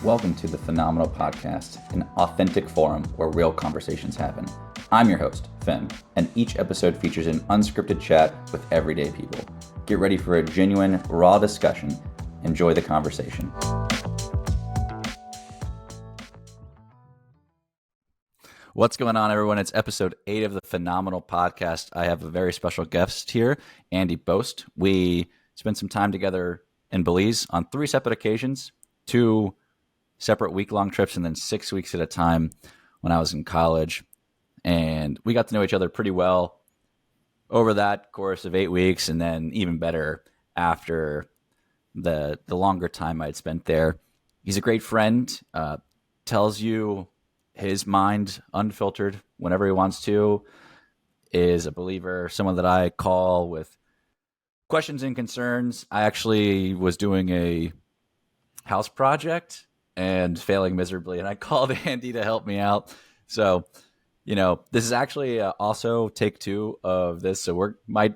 Welcome to the Phenomenal Podcast, an authentic forum where real conversations happen. I'm your host, Phen, and each episode features an unscripted chat with everyday people. Get ready for a genuine, raw discussion. Enjoy the conversation. What's going on, everyone? It's episode 8 of the Phenomenal Podcast. I have a very special guest here, Andy Bost. We spent some time together in Belize on 3 separate occasions, 2 separate week-long trips, and then 6 weeks at a time when I was in college. And we got to know each other pretty well over that course of 8 weeks, and then even better after the longer time I'd spent there. He's a great friend, tells you his mind unfiltered whenever he wants to, is a believer, someone that I call with questions and concerns. I actually was doing a house project and failing miserably, and I called Andy to help me out. So, this is actually also take 2 of this. So we might,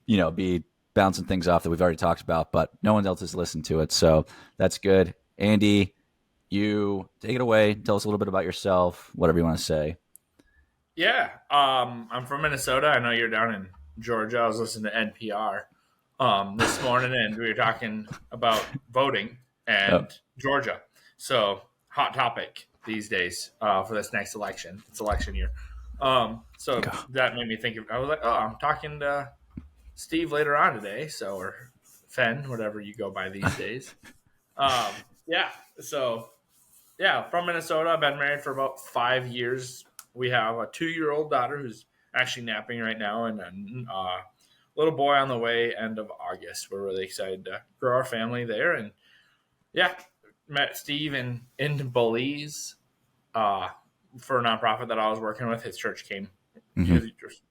be bouncing things off that we've already talked about, but no one else has listened to it. So that's good. Andy, you take it away. Tell us a little bit about yourself, whatever you want to say. Yeah. I'm from Minnesota. I know you're down in Georgia. I was listening to NPR this morning, and we were talking about voting and Georgia. So hot topic these days for this next election. It's election year. That made me think of, I was like, I'm talking to Steve later on today. Or Phen, whatever you go by these days. From Minnesota. I've been married for about 5 years. We have a 2-year-old daughter who's actually napping right now, and a little boy on the way end of August. We're really excited to grow our family there. And met Steve in Belize for a nonprofit that I was working with. His church came.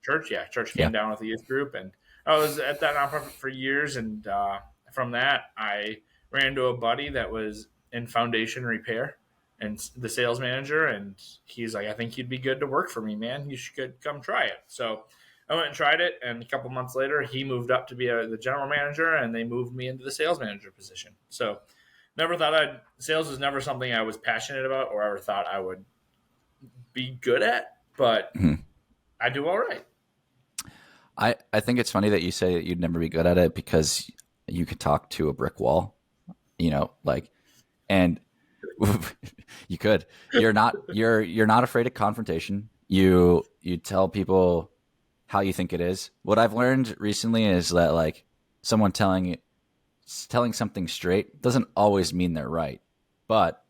Church came down with the youth group, and I was at that nonprofit for years. And from that, I ran into a buddy that was in foundation repair and the sales manager, and he's like, I think you'd be good to work for me, man. You should come try it. So I went and tried it, and a couple months later, he moved up to be the general manager, and they moved me into the sales manager position. So never thought sales was never something I was passionate about or ever thought I would be good at, but I do all right. I think it's funny that you say that you'd never be good at it, because you could talk to a brick wall, and you could. You're not afraid of confrontation. You tell people how you think it is. What I've learned recently is that someone telling something straight doesn't always mean they're right, but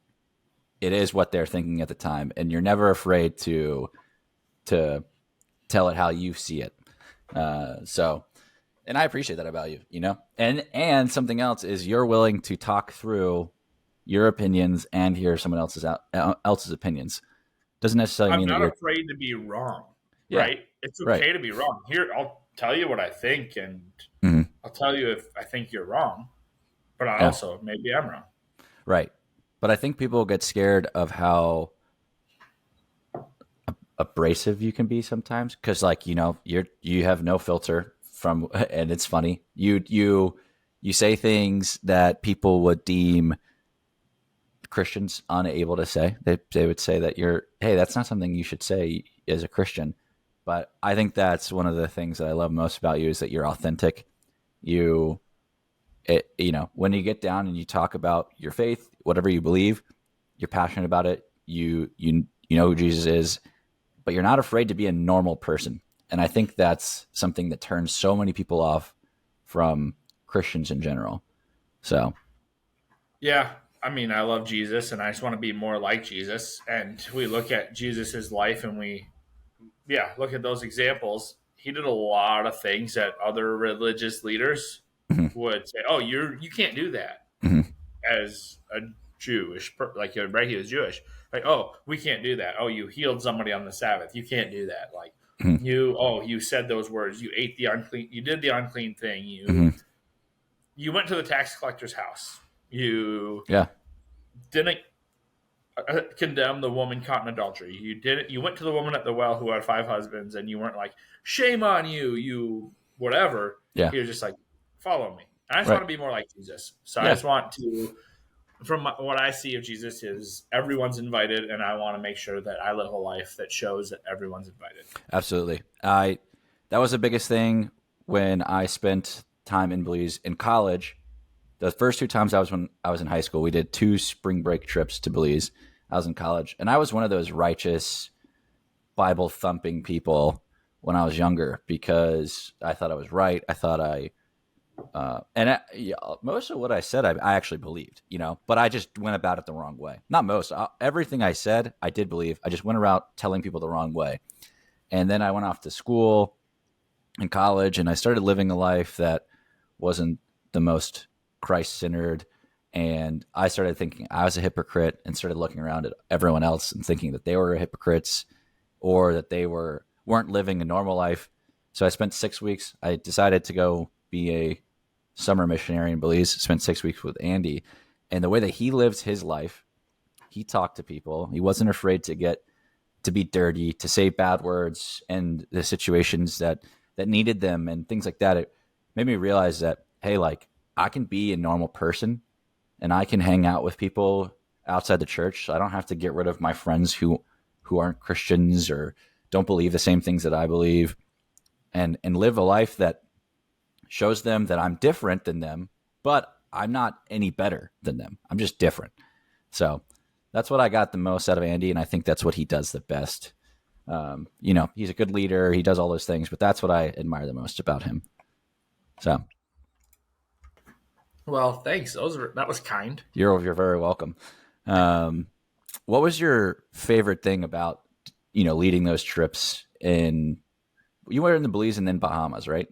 it is what they're thinking at the time, and you're never afraid to tell it how you see it. And I appreciate that about you, And something else is you're willing to talk through your opinions and hear someone else's opinions. Doesn't necessarily mean that you're afraid to be wrong, right? It's okay to be wrong. Here, I'll tell you what I think, and I'll tell you if I think you're wrong, but also maybe I'm wrong. Right. But I think people get scared of how abrasive you can be sometimes, because you have no filter and it's funny. You say things that people would deem Christians unable to say. They would say that hey, that's not something you should say as a Christian. But I think that's one of the things that I love most about you, is that you're authentic. When you get down and you talk about your faith, whatever you believe, you're passionate about it. You know who Jesus is, but you're not afraid to be a normal person. And I think that's something that turns so many people off from Christians in general. So, yeah. I mean, I love Jesus, and I just want to be more like Jesus. And we look at Jesus's life, and we look at those examples. He did a lot of things that other religious leaders would say, "Oh, you can't do that." As a Jewish, he was Jewish. Oh, we can't do that. Oh, you healed somebody on the Sabbath. You can't do that. You said those words. You ate the unclean. You did the unclean thing. You went to the tax collector's house. You didn't condemn the woman caught in adultery. You went to the woman at the well who had 5 husbands, and you weren't like, shame on you, you whatever. Yeah. He was just like, follow me. I just want to be more like Jesus. So I just want to from what I see of Jesus is everyone's invited, and I want to make sure that I live a life that shows that everyone's invited. Absolutely. That was the biggest thing when I spent time in Belize in college. The first two times when I was in high school, we did 2 spring break trips to Belize. I was in college, and I was one of those righteous, Bible thumping people when I was younger because I thought I was right. I thought yeah, most of what I said, I actually believed, but I just went about it the wrong way. Not most, everything I said, I did believe. I just went around telling people the wrong way. And then I went off to school and college, and I started living a life that wasn't the most Christ-centered. And I started thinking I was a hypocrite and started looking around at everyone else and thinking that they were hypocrites or that they weren't living a normal life. So I spent 6 weeks. I decided to go be a summer missionary in Belize. Spent 6 weeks with Andy, and the way that he lived his life, he talked to people. He wasn't afraid to be dirty, to say bad words, and the situations that needed them and things like that. It made me realize that, hey, like I can be a normal person and I can hang out with people outside the church. I don't have to get rid of my friends who aren't Christians or don't believe the same things that I believe, and live a life that shows them that I'm different than them, but I'm not any better than them. I'm just different. So that's what I got the most out of Andy, and I think that's what he does the best. He's a good leader. He does all those things, but that's what I admire the most about him. So, Well, thanks. That was kind. you're very welcome. What was your favorite thing about leading those trips? You were in the Belize and then Bahamas, right?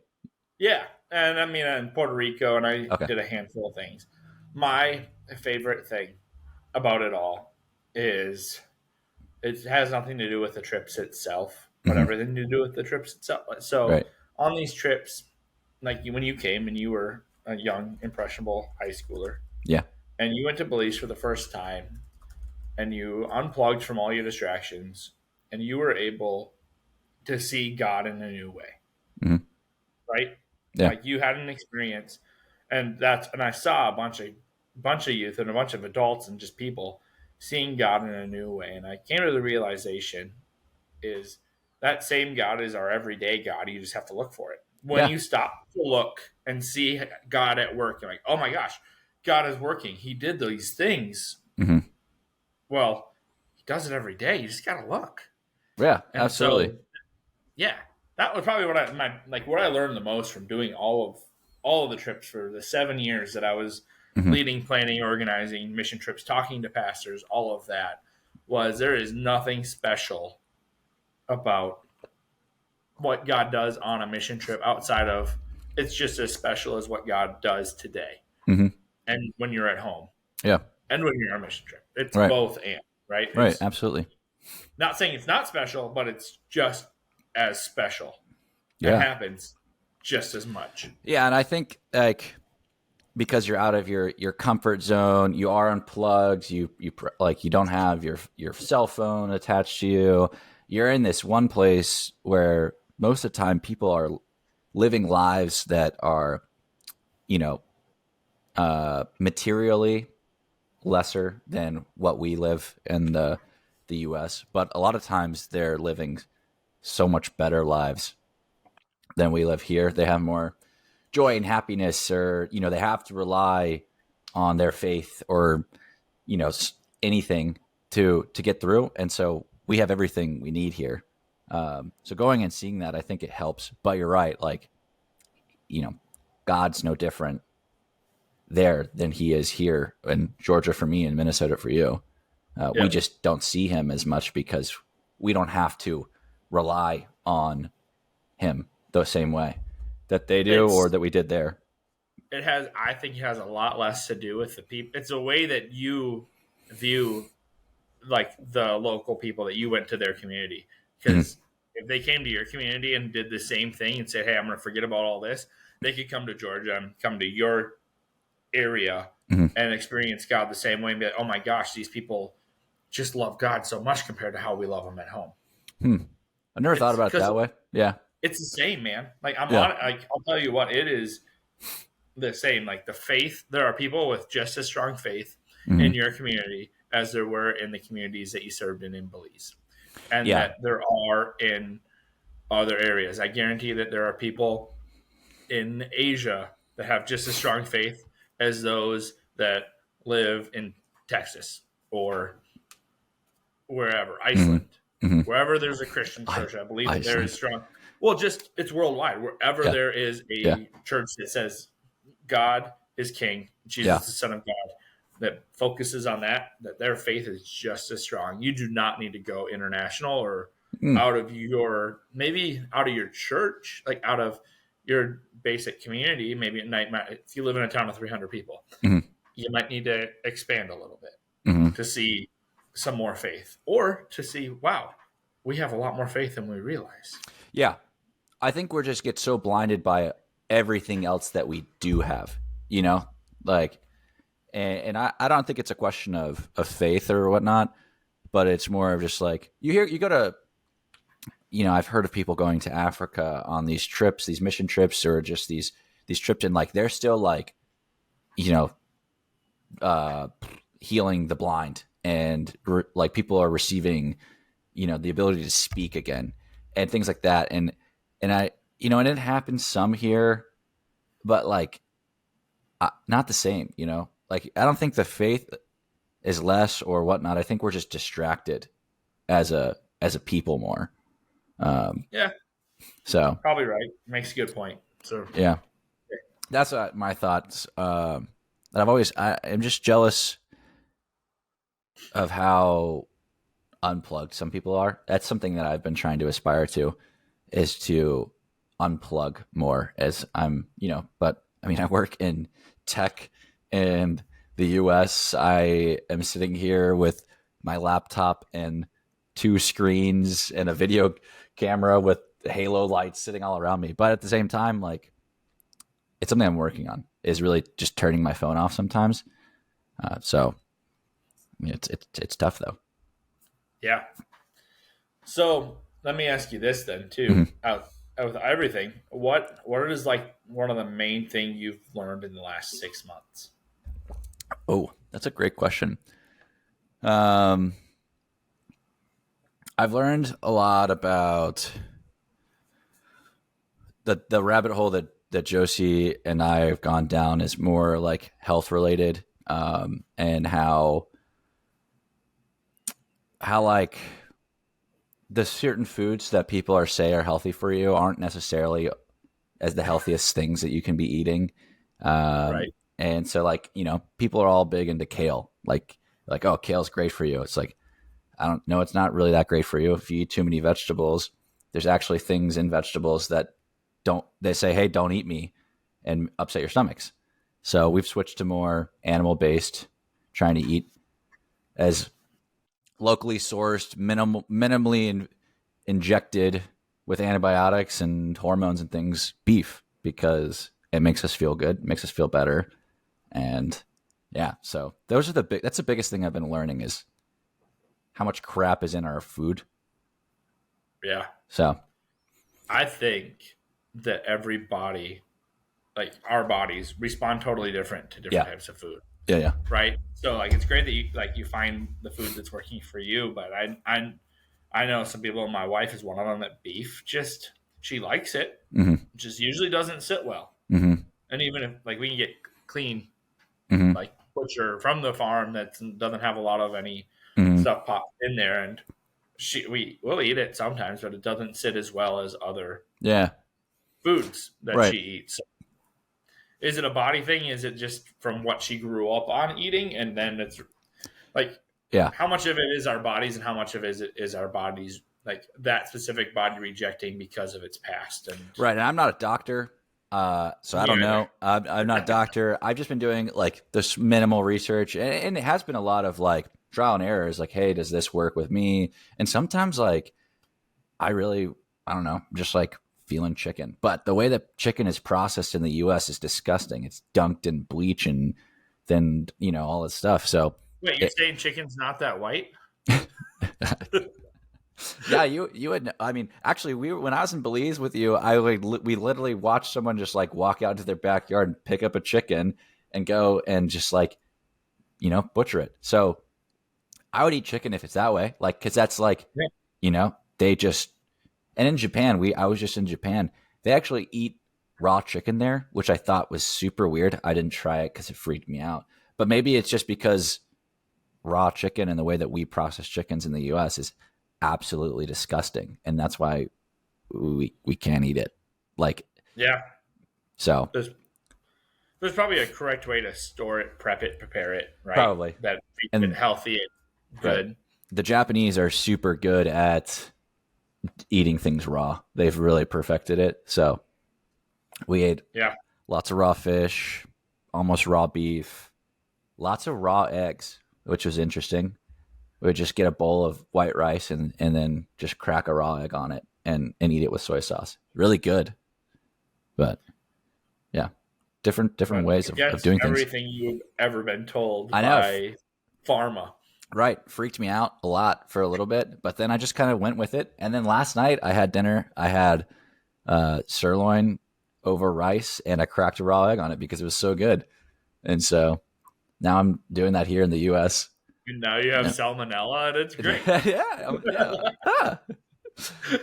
Yeah, and I mean in Puerto Rico, and I Okay. did a handful of things. My favorite thing about it all is it has nothing to do with the trips itself, but Mm-hmm. everything to do with the trips itself. So Right. on these trips, like when you came and you were a young, impressionable high schooler, Yeah. and you went to Belize for the first time, and you unplugged from all your distractions, and you were able to see God in a new way, Mm-hmm. right? Yeah. Like you had an experience, and I saw a bunch of youth and a bunch of adults and just people seeing God in a new way, and I came to the realization is that same God is our everyday God. You just have to look for it. When Yeah. you stop to look and see God at work, you're like, oh my gosh, God is working. He did these things. Mm-hmm. Well, he does it every day. You just gotta look. Yeah. And Absolutely. so, yeah, that was probably what I learned the most from doing all of the trips for the 7 years that I was Mm-hmm. leading, planning, organizing mission trips, talking to pastors. All of that was there is nothing special about what God does on a mission trip outside of it's just as special as what God does today Mm-hmm. and when you're at home Yeah. and when you're on a mission trip. It's Right. both and, right? Right. It's Absolutely. not saying it's not special, but it's just as special and Yeah. happens just as much. Yeah. And I think because you're out of your comfort zone, you are unplugged. You don't have your cell phone attached to you. You're in this one place where most of the time people are living lives that are, you know, materially lesser than what we live in the U.S. But a lot of times they're living so much better lives than we live here. They have more joy and happiness, or they have to rely on their faith or anything to get through. And so we have everything we need here. So going and seeing that, I think it helps. But you're right, like God's no different there than he is here in Georgia for me and Minnesota for you. We Yep. just don't see him as much because we don't have to rely on him the same way that they do or It's that we did there. I think it has a lot less to do with the people. It's a way that you view like the local people that you went to their community. Mhm. Because if they came to your community and did the same thing and said, "Hey, I'm going to forget about all this," they could come to Georgia and come to your area Mhm. and experience God the same way and be like, "Oh my gosh, these people just love God so much compared to how we love Him at home." Hmm. I never thought It's about it because that way. Yeah. it's the same, man. Like I'm Yeah. on. Like I'll tell you what, it is the same. Like the faith, there are people with just as strong faith in your community as there were in the communities that you served in Belize, and Yeah. that there are in other areas. I guarantee that there are people in Asia that have just as strong faith as those that live in Texas or wherever, Hmm. Iceland, Hmm. wherever there's a Christian church. I believe that there is Iceland. strong. Well, just it's worldwide. Wherever Yeah. there is Yeah. a church that says God is King, Jesus Yeah. is the Son of God, that focuses on that their faith is just as strong. You do not need to go international or Mm. out of your maybe out of your church, like out of your basic community. Maybe at night, if you live in a town of 300 people, Hmm. you might need to expand a little bit Hmm. to see some more faith, or to see, wow, we have a lot more faith than we realize. Yeah. I think we're just get so blinded by everything else that we do have, you know, like, and I don't think it's a question of faith or whatnot, but it's more of just like you go to, I've heard of people going to Africa on these trips, these mission trips, or just these trips, and like they're still like, you know, uh, healing the blind, and like people are receiving, the ability to speak again, and things like that, and I, and it happens some here, but like not the same, like I don't think the faith is less or whatnot. I think we're just distracted as a people more. Um, Yeah, so probably right. Makes a good point. So yeah, that's my thoughts. That I'm just jealous of how unplugged some people are. That's something that I've been trying to aspire to, is to unplug more, as but I mean, I work in tech in the US. I am sitting here with my laptop and two screens and a video camera with halo lights sitting all around me. But at the same time, like, it's something I'm working on, is really just turning my phone off sometimes. So I mean, it's tough though. yeah. So let me ask you this then too. Mm-hmm. Out of everything, what is like one of the main thing you've learned in the last 6 months? Oh, that's a great question. Um, I've learned a lot about the rabbit hole that Josie and I have gone down is more like health related, and how like the certain foods that people are healthy for you aren't necessarily as the healthiest things that you can be eating. Um, Right. and so like, people are all big into kale, like, oh, kale's great for you. It's like, I don't know. It's not really that great for you. If you eat too many vegetables, there's actually things in vegetables that they say, hey, don't eat me, and upset your stomachs. So we've switched to more animal based, trying to eat as locally sourced, minimally injected with antibiotics and hormones and things, beef, because it makes us feel good, makes us feel better. And yeah, so that's the biggest thing I've been learning, is how much crap is in our food. Yeah. So I think that every body, like our bodies, respond totally different to different yeah, types of food. yeah, Right. So like it's great that you find the food that's working for you, but I know some people. My wife is one of them, that beef just she likes it, yeah. Mm-hmm. just usually doesn't sit well. Mm-hmm. And even if like we can get clean Mm-hmm. like butcher from the farm that doesn't have a lot of any Mm-hmm. stuff popped in there, and we will eat it sometimes, but it doesn't sit as well as other Yeah. foods that Right. she eats. So is it a body thing? Is it just from what she grew up on eating, and then it's like Yeah. how much of it is our bodies, and how much of it is our bodies like that specific body rejecting because of its past? And Right. And I'm not a doctor. So I me don't either. know. I'm not a doctor. I've just been doing like this minimal research, and it has been a lot of like trial and errors. Like, hey, does this work with me? And sometimes like I really, I don't know, just like feeling chicken. But the way that chicken is processed in the U.S. is disgusting. It's dunked in bleach and then all this stuff. So Wait, you're it, saying chicken's not that white? yeah, you would. I mean, actually, when I was in Belize with you, we literally watched someone just like walk out into their backyard and pick up a chicken and go and just like butcher it. So I would eat chicken if it's that way, like, because that's like, Yeah. they just, and in Japan, I was just in Japan. They actually eat raw chicken there, which I thought was super weird. I didn't try it because it freaked me out. But maybe it's just because raw chicken and the way that we process chickens in the U.S. is absolutely disgusting, and that's why we can't eat it. Like, Yeah. so There's probably a correct way to store it, prep it, prepare it, right? probably, That makes it and healthy and right, good. the Japanese are super good at eating things raw. They've really perfected it. So we ate Yeah. lots of raw fish, almost raw beef, lots of raw eggs, which was interesting. We would just get a bowl of white rice and then just crack a raw egg on it and eat it with soy sauce. Really good. But yeah, different But ways of against doing things. everything you've ever been told I know. by pharma. Right. Freaked me out a lot for a little bit, but then I just kind of went with it. And then last night I had dinner. I had sirloin over rice and I cracked a raw egg on it because it was so good. And so now I'm doing that here in the U.S. And now you have Yeah. salmonella, and it's great. Yeah. Ah.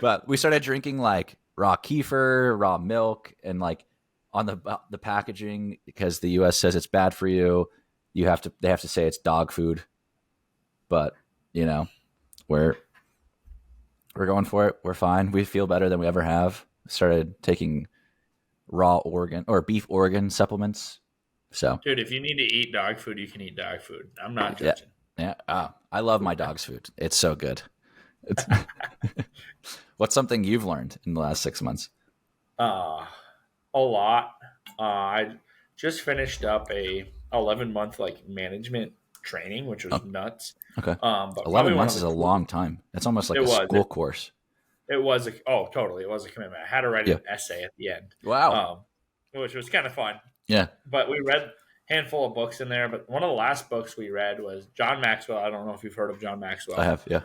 But we started drinking like raw kefir, raw milk, and like on the packaging, because the U.S. says it's bad for you. They have to say it's dog food, but you know we're we're going for it. We're fine. We feel better than we ever have. Started taking raw organ or beef organ supplements. So Dude, if you need to eat dog food, you can eat dog food. I'm not yeah, judging. yeah. I love my dog's food. It's so good. It's What's something you've learned in the last 6 months? Uh, a lot. I just finished up a 11-month like management training, which was Oh, nuts. okay. But probably 11 one of months the is a cool. long time. It's almost like It a was. school course. It was totally. It was a commitment. I had to write Yeah. an essay at the end, Wow. um, which was kind of fun. Yeah. But we read a handful of books in there. But one of the last books we read was John Maxwell. I don't know if you've heard of John I Maxwell. have. Yeah.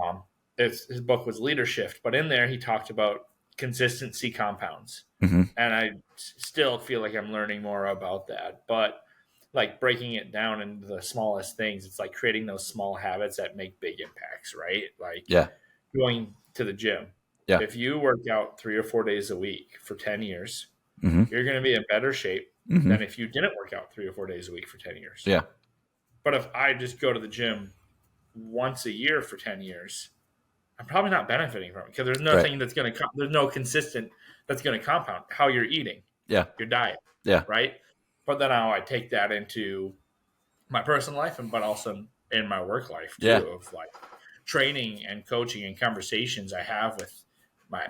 Um, his book was Leadership, but in there he talked about consistency compounds, Mm-hmm. and I still feel like I'm learning more about that. But like breaking it down into the smallest things, it's like creating those small habits that make big impacts, right? Like Yeah. going to the gym. Yeah. If you work out 3 or 4 days a week for 10 years, Mm-hmm. you're going to be in better shape Mm-hmm. than if you didn't work out 3 or 4 days a week for 10 years. Yeah. But if I just go to the gym once a year for 10 years, I'm probably not benefiting from it because there's Right. nothing that's going to, there's no consistent that's going to compound how you're eating, Yeah. your diet, Yeah. right? But then now I take that into my personal life but also in my work life too, Yeah. of like training and coaching and conversations I have with my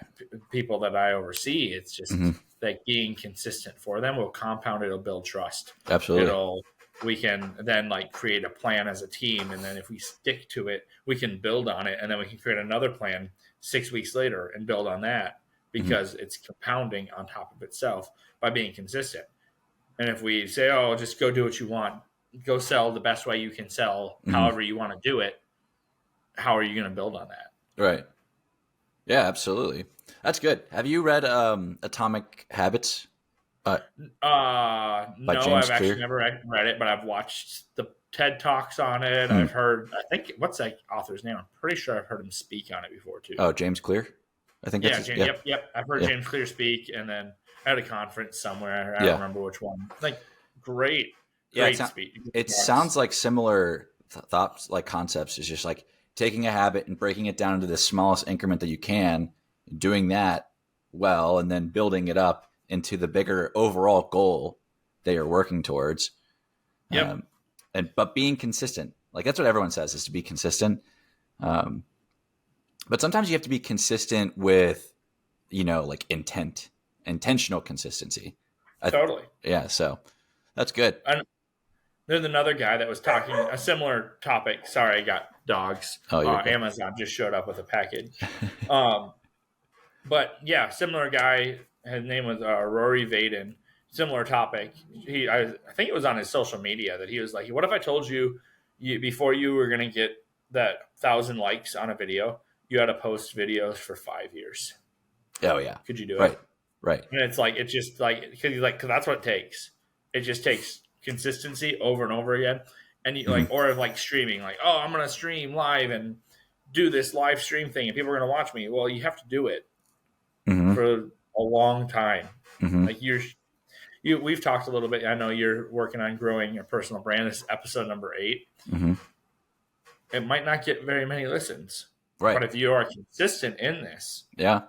people that I oversee. It's just Mm-hmm. like being consistent for them will compound. It'll build trust. Absolutely. We can then like create a plan as a team, and then if we stick to it, we can build on it, and then we can create another plan 6 weeks later and build on that Mm-hmm. because it's compounding on top of itself by being consistent. And if we say, "Oh, just go do what you want, go sell the best way you can sell, Mm-hmm. however you want to do it," how are you going to build on that? Right. Yeah. Absolutely. That's good. Have you read Atomic Habits by No, James I've actually Clear? never read it, but I've watched the TED Talks on it. Hmm. I've heard, I think, what's that author's name? I'm pretty sure I've heard him speak on it before too. Oh, James Clear. I think that's Yeah, his, James, yeah. yep. I've heard Yeah. James Clear speak, and then at a conference somewhere. I don't Yeah. remember which one. Like, great Yeah. speak. It sounds like similar thoughts, like concepts. Is just like taking a habit and breaking it down into the smallest increment that you can, doing that well, and then building it up into the bigger overall goal that you're working towards. Yep. But being consistent, like that's what everyone says, is to be consistent. But sometimes you have to be consistent with, like intentional consistency. Totally. Yeah. So that's good. There's another guy that was talking a similar topic. Sorry, I got dogs. Oh, you're good. Amazon just showed up with a package. But yeah, similar guy. His name was Rory Vaden. Similar topic. I think it was on his social media that he was like, "What if I told you, before you were going to get that 1,000 likes on a video, you had to post videos for 5 years? Oh yeah. Could you do Right. it?" Right. And it's like, it's just like, because that's what it takes. It just takes consistency over and over again. and you Mm-hmm. or like streaming, like, oh, I'm gonna stream live and do this live stream thing, and people are gonna watch me. Well, you have to do it Mm-hmm. for a long time. Mm-hmm. Like we've talked a little bit. I know you're working on growing your personal brand. This is episode number 8. Mm-hmm. It might not get very many listens, Right. but if you are consistent in this, Yeah.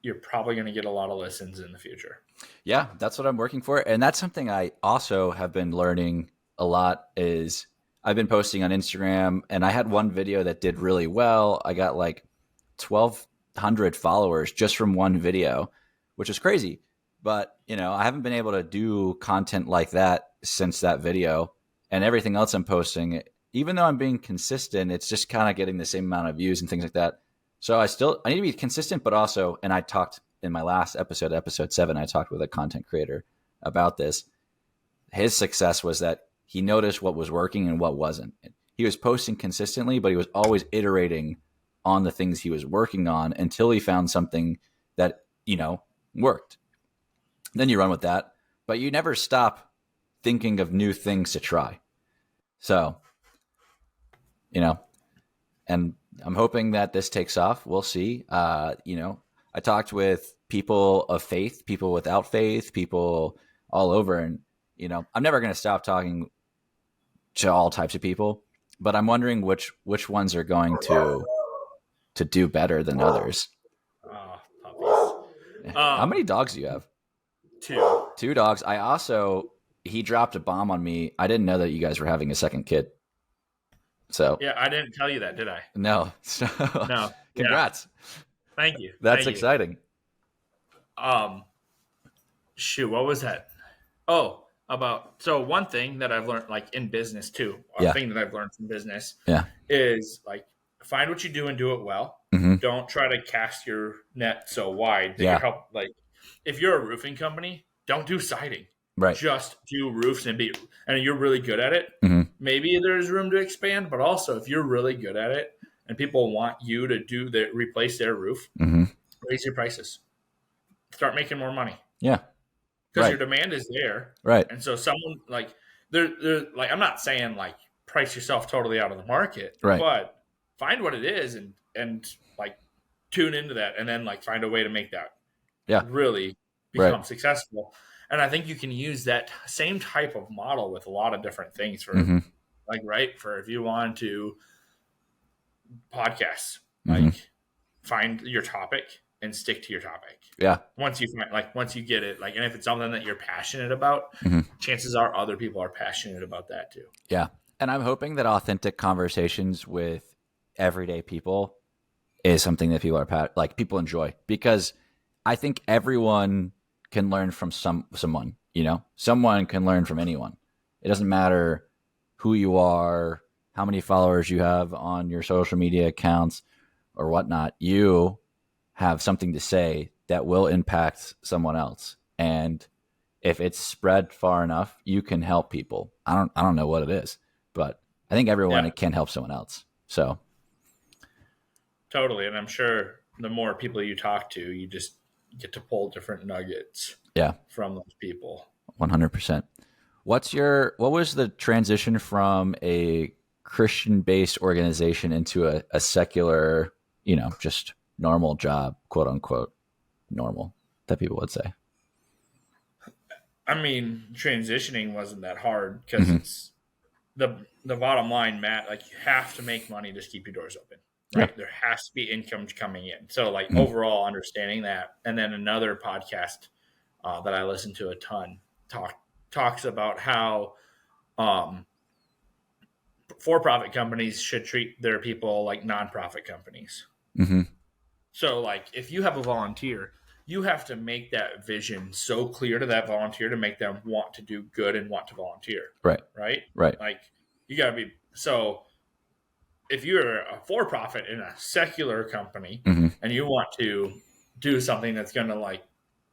you're probably going to get a lot of listens in the future. Yeah, that's what I'm working for. And that's something I also have been learning a lot is I've been posting on Instagram, and I had one video that did really well. I got like 1,200 followers just from one video, which is crazy. But, I haven't been able to do content like that since that video, and everything else I'm posting, even though I'm being consistent, it's just kind of getting the same amount of views and things like that. So I need to be consistent, but also, and I talked in my last episode, episode 7, I talked with a content creator about this. His success was that he noticed what was working and what wasn't. He was posting consistently, but he was always iterating on the things he was working on until he found something that, worked. Then you run with that, but you never stop thinking of new things to try. So, and I'm hoping that this takes off. We'll see. I talked with people of faith, people without faith, people all over, and I'm never going to stop talking to all types of people. But I'm wondering which ones are going to do better than others. Oh, puppies. How many dogs do you have? 2. 2 dogs. He dropped a bomb on me. I didn't know that you guys were having a second kid. So Yeah, I didn't tell you that, did I? no. So No. congrats. Yeah. Thank you. That's Thank exciting. You. Shoot, what was that? Oh, so one thing that I've learned, like in business too, a thing that I've learned from business, Yeah. is like find what you do and do it well. Mm-hmm. Don't try to cast your net so wide that you help. Like if you're a roofing company, don't do siding. Right. Just do roofs and you're really good at it. Mm-hmm. Maybe there's room to expand, but also if you're really good at it and people want you to replace their roof, Mm-hmm. raise your prices. Start making more money. Yeah. Because your demand is there. Right. And so someone like they're like, I'm not saying like price yourself totally out of the market, right, but find what it is and like tune into that and then like find a way to make that really become successful. And I think you can use that same type of model with a lot of different things for for if you want to podcast, like find your topic and stick to your topic. Yeah. Once you get it, and if it's something that you're passionate about, chances are other people are passionate about that too. Yeah. And I'm hoping that authentic conversations with everyday people is something that people enjoy, because I think everyone can learn from someone, someone can learn from anyone. It doesn't matter who you are, how many followers you have on your social media accounts or whatnot. You have something to say that will impact someone else. And if it's spread far enough, you can help people. I don't know what it is, but I think everyone can help someone else. So totally. And I'm sure the more people you talk to, you just get to pull different nuggets from those people. 100%. What was the transition from a Christian-based organization into a secular, just normal job, quote unquote, normal, that people would say? I mean, transitioning wasn't that hard because it's the bottom line, Matt. Like, you have to make money to keep your doors open, right? There has to be income coming in. So, overall understanding that. And then another podcast that I listen to a ton talks about how for-profit companies should treat their people like nonprofit companies. Mm-hmm. So, if you have a volunteer, you have to make that vision so clear to that volunteer to make them want to do good and want to volunteer. Right. You got to be. So if you're a for-profit in a secular company and you want to do something that's going to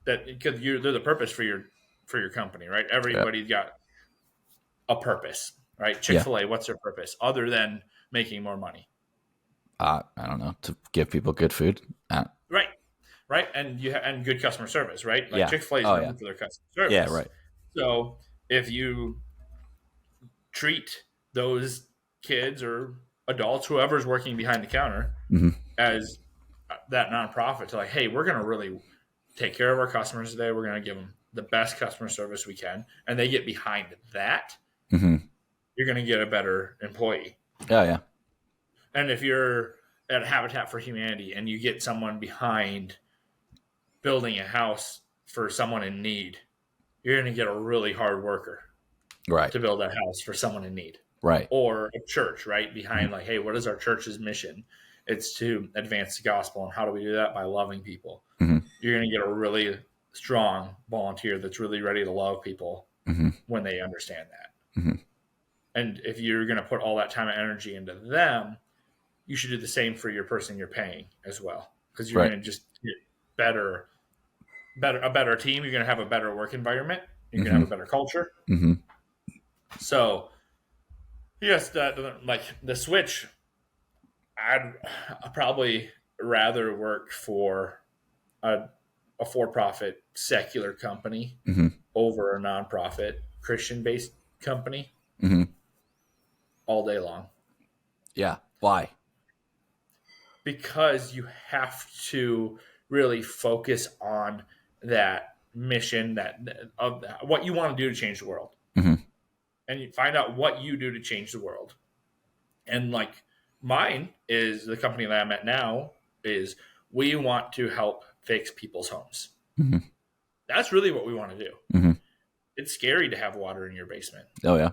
that, because they're the purpose for your company, right? Everybody's got a purpose, right? Chick-fil-A, what's their purpose other than making more money? I don't know, to give people good food. Right. And good customer service, right? Chick-fil-A is known for their customer service. Yeah, right. So if you treat those kids or adults, whoever's working behind the counter, Mm-hmm. as that nonprofit to like, hey, we're going to really take care of our customers today. We're going to give them the best customer service we can. And they get behind that, Mm-hmm. you're going to get a better employee. Oh, yeah. And if you're at Habitat for Humanity and you get someone behind building a house for someone in need, you're going to get a really hard worker Right. to build that house for someone in need. Right. Or a church, right? Behind like, hey, what is our church's mission? It's to advance the gospel. And how do we do that? By loving people. Mm-hmm. You're going to get a really strong volunteer that's really ready to love people Mm-hmm. when they understand that. Mm-hmm. And if you're going to put all that time and energy into them, you should do the same for your person you're paying as well. Because you're Right. going to just get a better team. You're going to have a better work environment. You're going to have a better culture. Mm-hmm. So, yes, like the switch, I'd probably rather work for a for-profit secular company Mm-hmm. over a nonprofit Christian-based company Mm-hmm. all day long. Yeah. Why? Because you have to really focus on that mission, of what you want to do to change the world. Mm-hmm. And you find out what you do to change the world. And like mine is the company that I'm at now is we want to help fix people's homes. Mm-hmm. That's really what we want to do. Mm-hmm. It's scary to have water in your basement. Oh, yeah.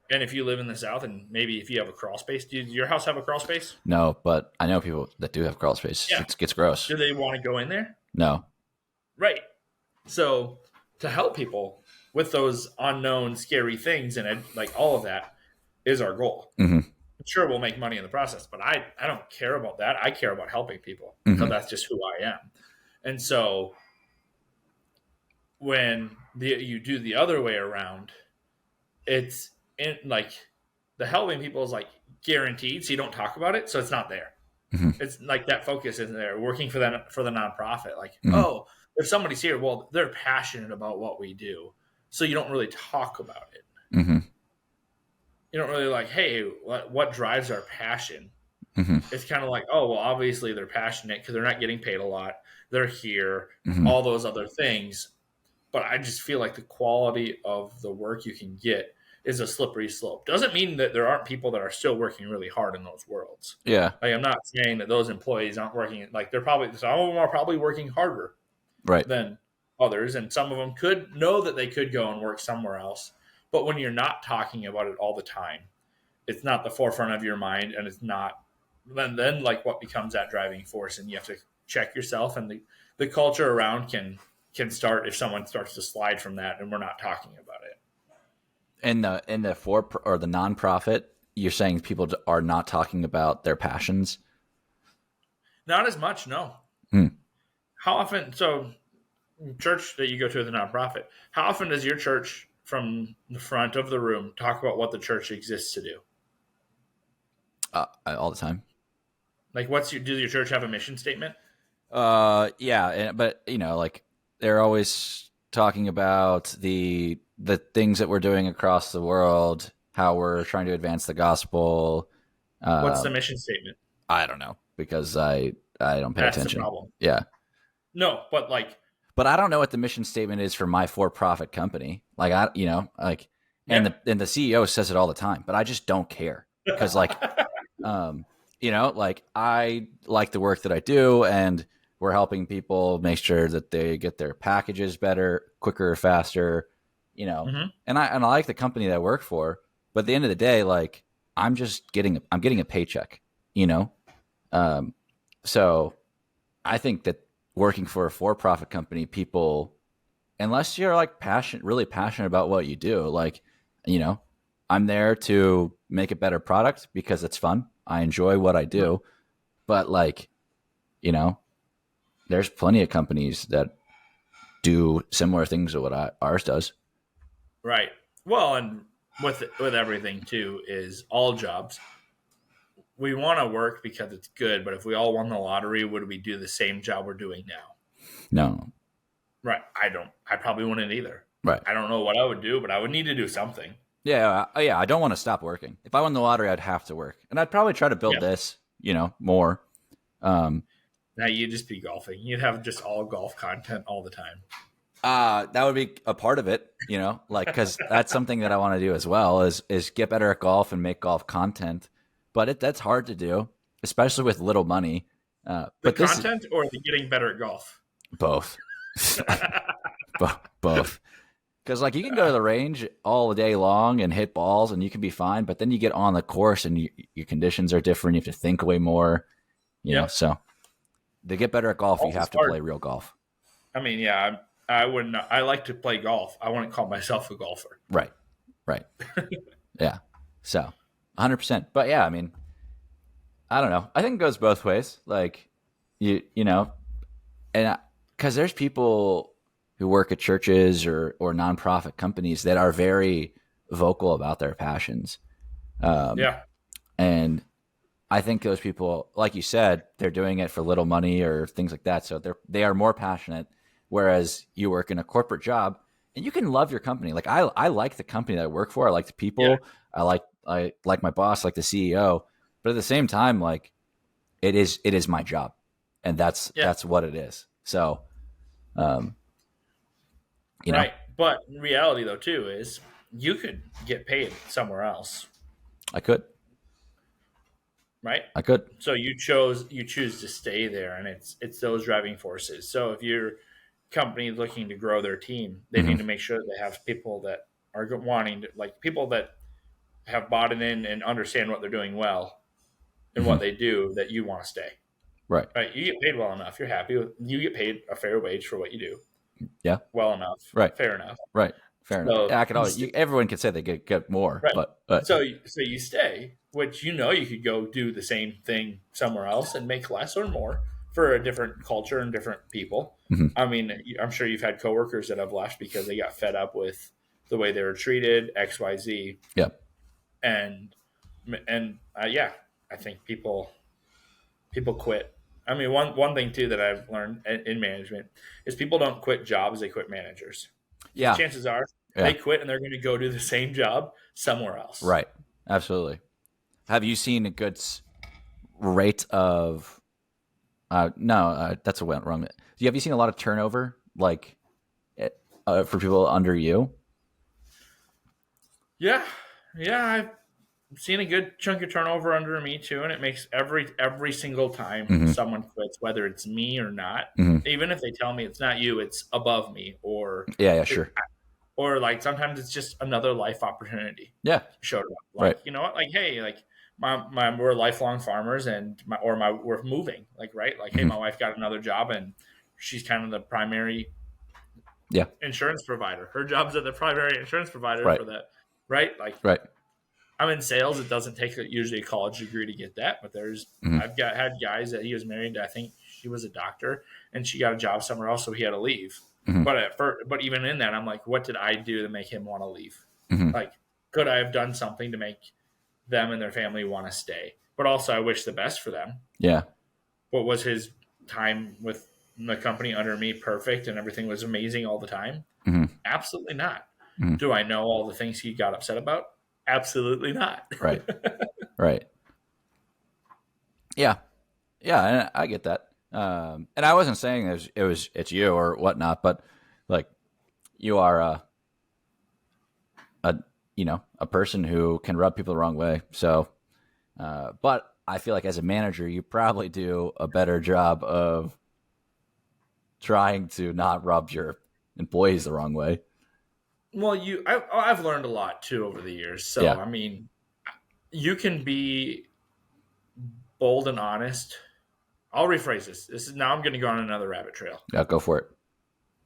And if you live in the South and maybe if you have a crawl space, does your house have a crawl space? No, but I know people that do have crawl space. Yeah. It gets gross. Do they want to go in there? No. Right. So to help people with those unknown, scary things and like all of that is our goal. Mm-hmm. Sure, we'll make money in the process, but I don't care about that. I care about helping people. Mm-hmm. So that's just who I am. And so when you do the other way around, it's like the helping people is like guaranteed, so you don't talk about it, so it's not there. Mm-hmm. It's like that focus isn't there. Working for them for the nonprofit, like Mm-hmm. oh, if somebody's here, well, they're passionate about what we do, so you don't really talk about it. Mm-hmm. You don't really like, hey, what drives our passion? Mm-hmm. It's kind of like, oh, well, obviously they're passionate because they're not getting paid a lot. They're here, Mm-hmm. all those other things. But I just feel like the quality of the work you can get is a slippery slope. Doesn't mean that there aren't people that are still working really hard in those worlds. Yeah. Like I'm not saying that those employees aren't working. Like some of them are probably working harder Right. than others, and some of them could know that they could go and work somewhere else. But when you're not talking about it all the time, it's not the forefront of your mind, and it's not. Then like what becomes that driving force, and you have to check yourself, and the culture around can start if someone starts to slide from that, and we're not talking about it. In the for or the nonprofit, you're saying people are not talking about their passions. Not as much, no. Hmm. How often? So, church that you go to as a nonprofit, how often does your church from the front of the room talk about what the church exists to do? All the time. Like, does your church have a mission statement? Yeah, but like they're always talking about the things that we're doing across the world, how we're trying to advance the gospel. What's the mission statement? I don't know because I don't pay That's attention. the problem. Yeah. No, but I don't know what the mission statement is for my for-profit company. Like and the CEO says it all the time, but I just don't care because I like the work that I do, and we're helping people make sure that they get their packages better, quicker, faster, Mm-hmm. and I like the company that I work for, but at the end of the day, like I'm getting a paycheck, so I think that working for a for-profit company, people, unless you're like really passionate about what you do, like, I'm there to make a better product because it's fun. I enjoy what I do, but there's plenty of companies that do similar things to what ours does. Right. Well, and with everything too is all jobs. We want to work because it's good, but if we all won the lottery, would we do the same job we're doing now? No. Right. I probably wouldn't either. Right. I don't know what I would do, but I would need to do something. Yeah. I don't want to stop working. If I won the lottery, I'd have to work, and I'd probably try to build Yeah. this, more. Um, Now you'd just be golfing. You'd have just all golf content all the time. that would be a part of it, like because that's something that I want to do as well is get better at golf and make golf content, but that's hard to do, especially with little money. The But this content or the getting better at golf? both, both. Because like you can go to the range all day long and hit balls and you can be fine, but then you get on the course and your conditions are different. You have to think way more, Yep. So to get better at golf, you Golf is have to hard. play real golf. I mean, yeah, I wouldn't. I like to play golf. I wouldn't call myself a golfer. Right. Yeah. So 100%. But yeah, I mean, I don't know. I think it goes both ways. Like you know, and because there's people who work at churches or nonprofit companies that are very vocal about their passions. Yeah. And I think those people, like you said, they're doing it for little money or things like that. So they are more passionate. Whereas you work in a corporate job and you can love your company. Like I like the company that I work for. I like the Yeah. people. I like my boss, like the CEO. But at the same time, like it is my job, and that's what it is. So, um, Right. But in reality, though, too, is you could get paid somewhere else, I could, right? I could. So you choose to stay there, and it's those driving forces. So if your company is looking to grow their team, they need to Mm-hmm. make sure they have people that are wanting to, like people that have bought it in and understand what they're doing well and Mm-hmm. what they do, that you want to stay. Right. Right? You get paid well enough. You're happy. You get paid a fair wage for what you do. Yeah. Well enough. Right. Fair enough. Right. Fair enough. So Yeah, I could always. Everyone could say they get more, right. but So you stay, which you could go do the same thing somewhere else and make less or more for a different culture and different people. Mhm. I mean, I'm sure you've had coworkers that have left because they got fed up with the way they were treated, X, Y, Z, yeah, and yeah, I think people quit. I mean, one thing too that I've learned in management is people don't quit jobs; they quit managers. yeah, Chances are yeah. they quit and they're going to go do the same job somewhere else. Right. Absolutely. Have you seen a good rate of? No, that's a wrong. Have you seen a lot of turnover, like for people under you? Yeah, yeah, I've seen a good chunk of turnover under me too, and it makes every single time Mm-hmm. someone quits, whether it's me or not. Mm-hmm. Even if they tell me it's not you, it's above me, Yeah. Yeah. Sure. or like sometimes it's just another life opportunity Yeah. showed up. Right. Like you know what, like hey, like my we're lifelong farmers, and we're moving, like right, like hey, Mm-hmm. my wife got another job, and she's kind of the primary Yeah. insurance provider. Her job's at the primary insurance provider Right. for that, right? Like Right. I'm in sales. It doesn't take usually a college degree to get that, but Mm-hmm. I've had guys that he was married to, I think she was a doctor, and she got a job somewhere else, so he had to leave. Mm-hmm. But even in that, I'm like, what did I do to make him want to leave? Mm-hmm. Like, could I have done something to make them and their family want to stay? But also, I wish the best for them. Yeah. What was his time with the company under me perfect and everything was amazing all the time? Mm-hmm. Absolutely not. Mm-hmm. Do I know all the things he got upset about? Absolutely not. Right. Right. Yeah. Yeah. And I get that. And I wasn't saying it's you or whatnot, but like you are a a person who can rub people the wrong way. So, but I feel like as a manager, you probably do a better job of trying to not rub your employees the wrong way. Well, I've learned a lot too over the years. So Yeah. I mean, you can be bold and honest. I'll rephrase this. This is now I'm going to go on another rabbit trail. Yeah, go for it.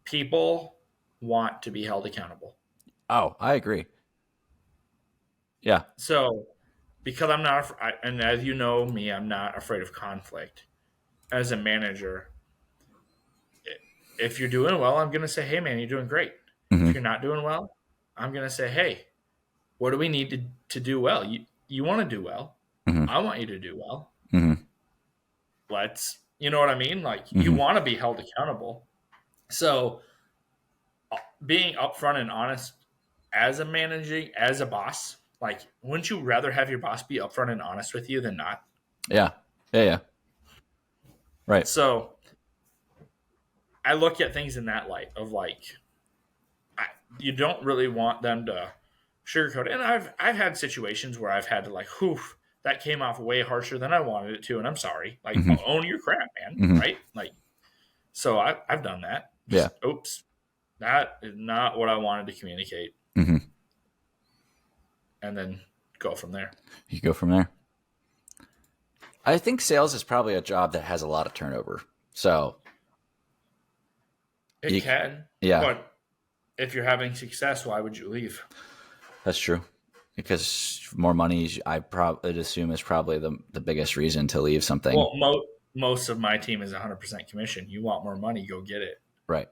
People want to be held accountable. Oh, I agree. Yeah. So because I'm not, and as you know me, I'm not afraid of conflict. As a manager, if you're doing well, I'm going to say, hey, man, you're doing great. Mm-hmm. If you're not doing well, I'm going to say, hey, what do we need to do well? You want to do well. Mm-hmm. I want you to do well. Mm-hmm. You know what I mean? Like, Mm-hmm. you want to be held accountable. So being upfront and honest as a boss, like, wouldn't you rather have your boss be upfront and honest with you than not? Yeah. Yeah. Yeah. Right. So I look at things in that light of like, I, you don't really want them to sugarcoat it. And I've had situations where I've had to like, whew, that came off way harsher than I wanted it to, and I'm sorry. Like, Hmm. own your crap, man. Hmm. Right? Like, so I've done that. Yeah. Just oops, that is not what I wanted to communicate, Hmm. and then go from there. You go from there. I think sales is probably a job that has a lot of turnover. So, It can, yeah, but if you're having success, why would you leave? that's true. Because more money, I probably assume, is probably the biggest reason to leave something. Well, most of my team is 100% commission. You want more money, go get it. Right.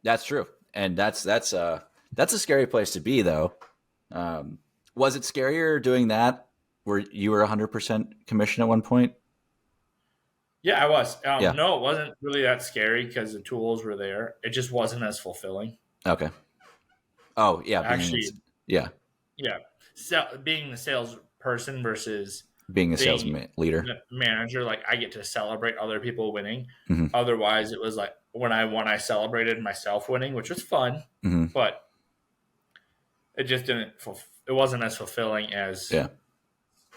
That's true, and that's a scary place to be, though. Was it scarier doing that, where you were 100% commission at one point? Yeah, I was. Yeah. No, it wasn't really that scary because the tools were there. It just wasn't as fulfilling. Okay. Oh, yeah. Actually, Yeah, yeah, being the salesperson versus being a sales being leader. the manager, like I get to celebrate other people winning. Hmm. Otherwise, it was like when I won, I celebrated myself winning, which was fun, Hmm. but it just didn't. It wasn't as fulfilling as Yeah.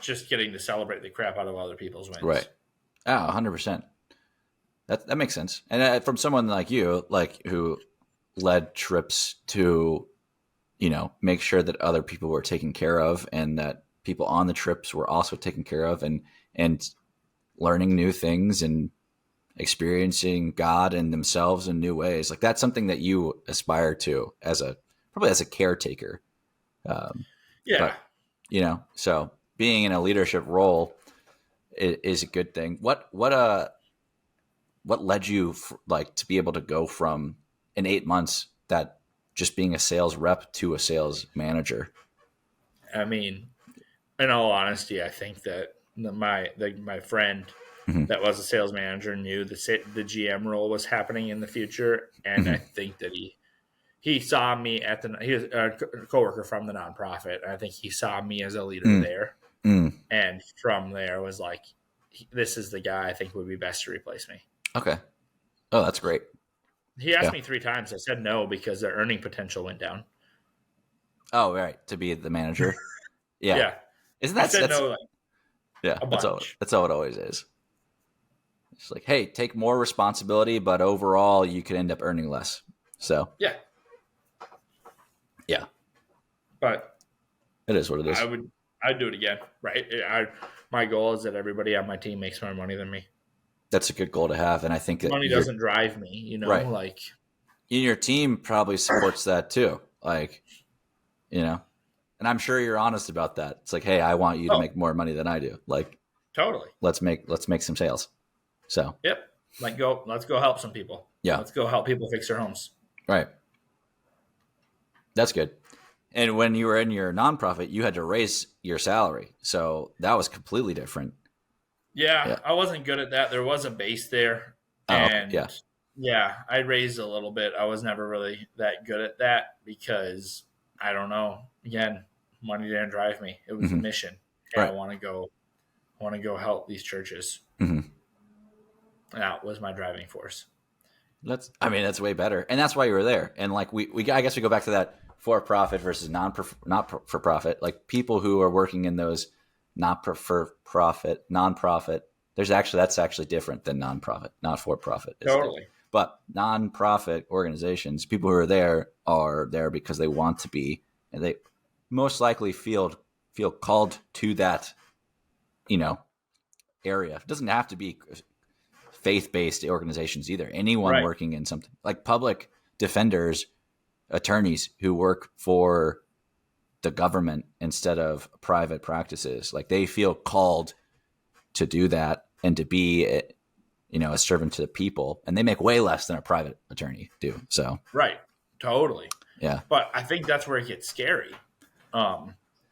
just getting to celebrate the crap out of other people's wins. Right. Oh, 100%. That makes sense. And from someone like you, like who led trips to, make sure that other people were taken care of and that people on the trips were also taken care of, and learning new things and experiencing God and themselves in new ways. Like that's something that you aspire to probably as a caretaker. Yeah. But, so being in a leadership role is a good thing. What led you like to be able to go from in 8 months that just being a sales rep to a sales manager? I mean, in all honesty, I think that my friend Mm-hmm. that was a sales manager knew the GM role was happening in the future, and Mm-hmm. I think that he saw me he was a coworker from the nonprofit, and I think he saw me as a leader there, and from there was like, this is the guy I think would be best to replace me. Okay. Oh, that's great. He asked me 3 times. I said no because their earning potential went down. Oh, right. To be the manager. Yeah. Yeah, Isn't I that said no like yeah, a that's bunch. all it always is. It's like, hey, take more responsibility, but overall you could end up earning less. So Yeah, yeah, but it is what it is. I'd do it again. Right. My goal is that everybody on my team makes more money than me. That's a good goal to have. And I think that Money doesn't drive me, right. like. And your team probably supports that too. Like, and I'm sure you're honest about that. It's like, hey, I want you to make more money than I do. Like, Totally. let's make some sales. So, yep. Let's go help some people. Yeah. Let's go help people fix their homes. Right. That's good. And when you were in your nonprofit, you had to raise your salary. So that was completely different. Yeah. I wasn't good at that. There was a base there. And yeah, I raised a little bit. I was never really that good at that because I don't know. Again, money didn't drive me. It was a mission. Hey, I want to go help these churches. Mm-hmm. That was my driving force. That's way better. And that's why you were there. And like we I guess we go back to that for profit versus not for profit. Like people who are working in those not for profit, nonprofit, that's actually different than nonprofit, not for profit. Totally. But nonprofit organizations, people who are there because they want to be, and they most likely feel called to that, area. It doesn't have to be faith-based organizations either. Anyone working in something like public defenders, attorneys who work for the government instead of private practices, like they feel called to do that and to be a servant to the people, and they make way less than a private attorney do. So right, totally, yeah. But I think that's where it gets scary.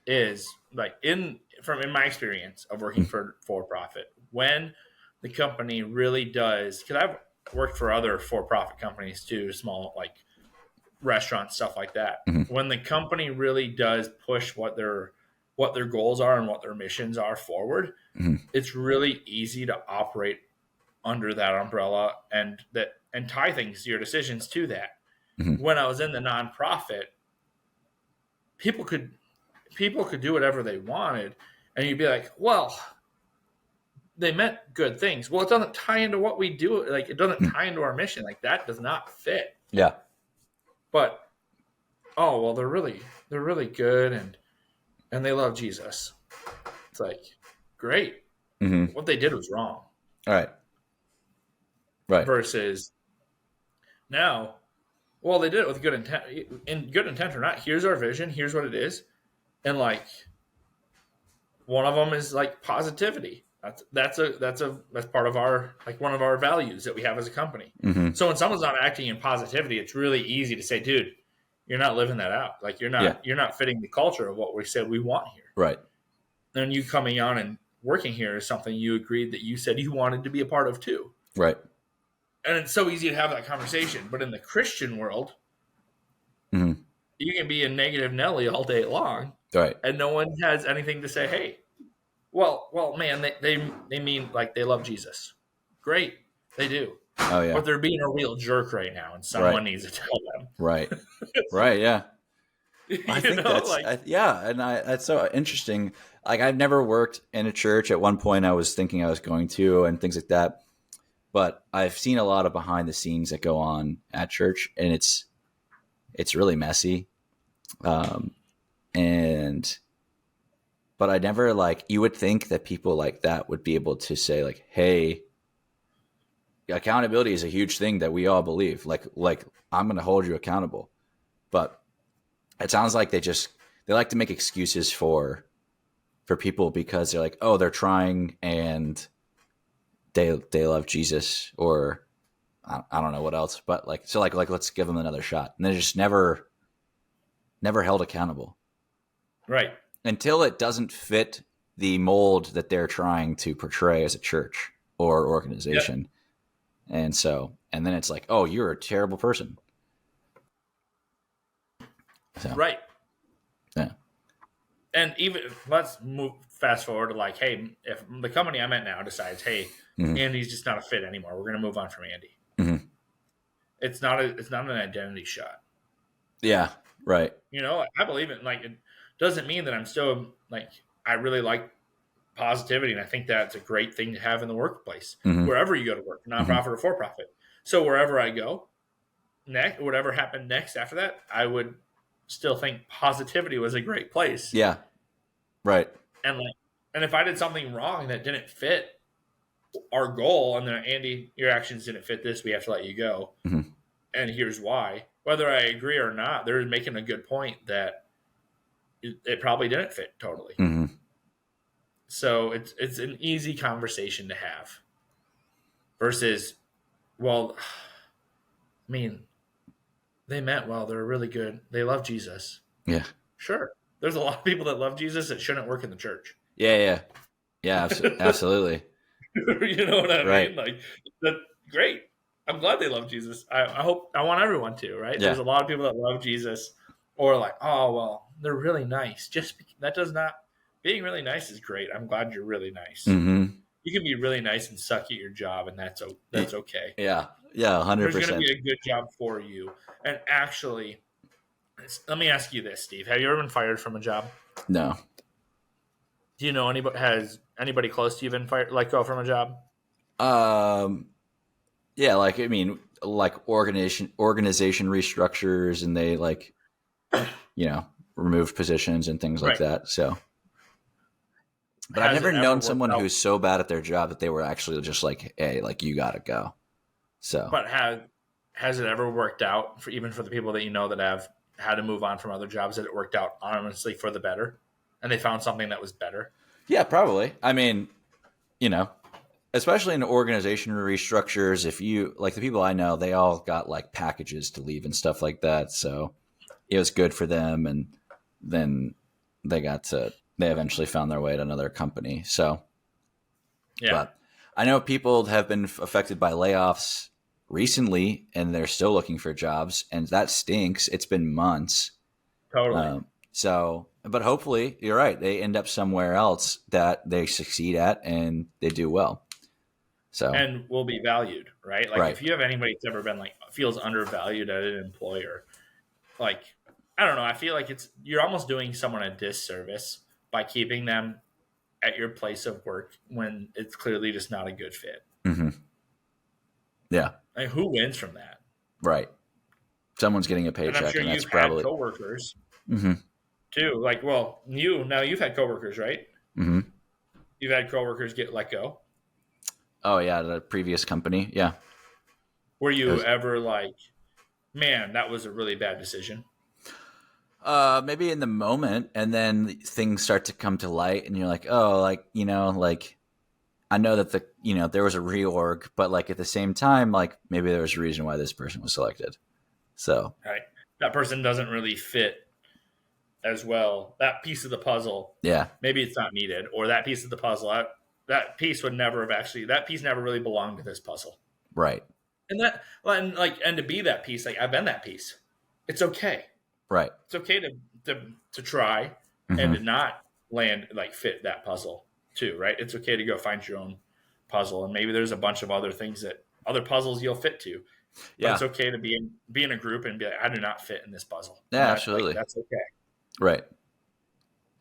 Is like in my experience of working for profit, when the company really does, because I've worked for other for profit companies too, small like restaurants, stuff like that. Mm-hmm. When the company really does push what their goals are and what their missions are forward, Mm-hmm. it's really easy to operate under that umbrella and tie things, your decisions to that. Mm-hmm. When I was in the nonprofit, people could do whatever they wanted, and you'd be like, well, they meant good things. Well, it doesn't tie into what we do. Like, it doesn't tie into our mission. Like, that does not fit. Yeah. But oh well, they're really good, and they love Jesus. It's like, great. Mm-hmm. What they did was wrong. All right. Right. Versus now, well, they did it with good intent. In good intent or not, here's our vision. Here's what it is, and like, one of them is like positivity. That's part of our, like, one of our values that we have as a company. Mm-hmm. So when someone's not acting in positivity, it's really easy to say, dude, you're not living that out. Like, you're not fitting the culture of what we said we want here. Right. And you coming on and working here is something you agreed that you said you wanted to be a part of too. Right. And it's so easy to have that conversation. But in the Christian world, Mm-hmm. you can be a negative Nelly all day long, Right. and no one has anything to say. Hey, well, man, they mean, like, they love Jesus. Great, they do. Oh yeah. But they're being a real jerk right now, and someone needs to tell them. Right. Right. Yeah. I think that's like, and that's so interesting. Like, I've never worked in a church. At one point, I was thinking I was going to, and things like that. But I've seen a lot of behind the scenes that go on at church, and it's really messy. But I never, like, you would think that people like that would be able to say, like, hey, accountability is a huge thing that we all believe. Like I'm going to hold you accountable. But it sounds like they like to make excuses for people because they're like, oh, they're trying and they love Jesus, or I don't know what else, but like let's give them another shot. And they're just never held accountable. Right. Until it doesn't fit the mold that they're trying to portray as a church or organization. Yep. And then it's like, oh, you're a terrible person. So, right. Yeah. And even, let's move fast forward to, like, hey, if the company I'm at now decides, hey, mm-hmm. Andy's just not a fit anymore, we're going to move on from Andy. Mm-hmm. It's not an identity shot. Yeah. Right. I believe it. Like, it doesn't mean that I'm still, like, I really like positivity, and I think that's a great thing to have in the workplace, mm-hmm. wherever you go to work, nonprofit mm-hmm. or for profit. So wherever I go, whatever happened next after that, I would still think positivity was a great place. Yeah. Right. And if I did something wrong that didn't fit our goal, and then, Andy, your actions didn't fit this, we have to let you go. Mm-hmm. And here's why. Whether I agree or not, they're making a good point that it probably didn't fit totally. Mm-hmm. So it's an easy conversation to have. Versus, well, I mean, they meant well. They're really good. They love Jesus. Yeah. Sure. There's a lot of people that love Jesus that shouldn't work in the church. Yeah. Absolutely. You know what I right. mean? Like, great. I'm glad they love Jesus. I want everyone to, right? Yeah. There's a lot of people that love Jesus, or like, oh, well, they're really nice. Being really nice is great. I'm glad you're really nice. Mm-hmm. You can be really nice and suck at your job, and that's okay. Yeah. 100%. There's going to be a good job for you. And actually, let me ask you this, Steve. Have you ever been fired from a job? No. Do you know has anybody close to you been fired, let go from a job? Yeah, like, I mean, like organization restructures, and they, like, remove positions and things like that. So, but I've never known someone who's so bad at their job that they were actually just like, hey, like, you got to go. So, but has it ever worked out even for the people that you know that have had to move on from other jobs? That it worked out honestly for the better, and they found something that was better? Yeah, probably. I mean, especially in organization restructures, if you, like, the people I know, they all got, like, packages to leave and stuff like that. So it was good for them. And then they eventually found their way to another company. So, yeah. But I know people have been affected by layoffs recently, and they're still looking for jobs, and that stinks. It's been months. Totally. But hopefully, you're right. They end up somewhere else that they succeed at and they do well. So, And will be valued, right? Like right. if you have anybody that's ever been like feels undervalued at an employer, like I don't know, I feel like you're almost doing someone a disservice by keeping them at your place of work when it's clearly just not a good fit. Mm-hmm. Yeah. Like who wins from that? Right. Someone's getting a And I'm paycheck, sure and that's you've had probably. coworkers Mm-hmm. too. Like, well, you've had coworkers, right? Mm-hmm. You've had coworkers get let go. Oh yeah, the previous company. Yeah. Were It you was, ever like, man, that was a really bad decision? maybe in the moment, and then things start to come to light, and you're like, oh, like like I know that there was a reorg, but like at the same time, like maybe there was a reason why this person was selected. So Right. That person doesn't really fit as well. That piece of the puzzle, yeah, maybe it's not needed, or that piece of the puzzle, that piece would never have actually, that piece never really belonged to this puzzle. right, And to be that piece, like I've been that piece. It's okay. right. It's okay to try and Mm-hmm. to not land like fit that puzzle too, right? It's okay to go find your own puzzle, and maybe there's a bunch of other puzzles you'll fit to, but Yeah, it's okay to be in a group and be like, I do not fit in this puzzle, and yeah, absolutely, that's okay. right.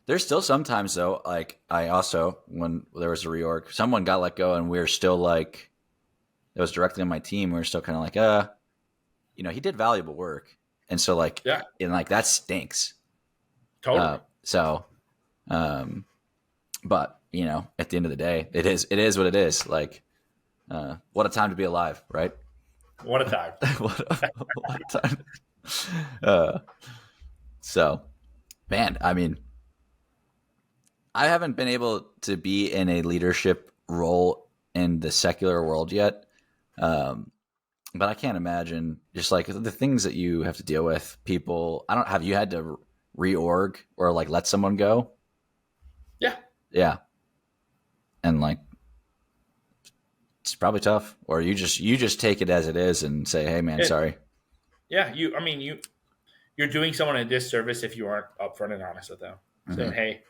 There's still sometimes though, like I also when there was a reorg, someone got let go, and we are still like it was directly on my team. We were still kind of like, he did valuable work, and so like, Yeah, and like that stinks. totally. So, but at the end of the day, it is what it is. Like, what a time to be alive, right? What a time. What a time. Uh, so, man, I mean, I haven't been able to be in a leadership role in the secular world yet. Um, but I can't imagine just like the things that you have to deal with. People, I don't have you had to reorg or like let someone go? Yeah, Yeah, and like it's probably tough. Or you just take it as it is and say, hey, man, it, sorry. yeah. You're doing someone a disservice if you aren't upfront and honest with them, saying, Mm-hmm. hey,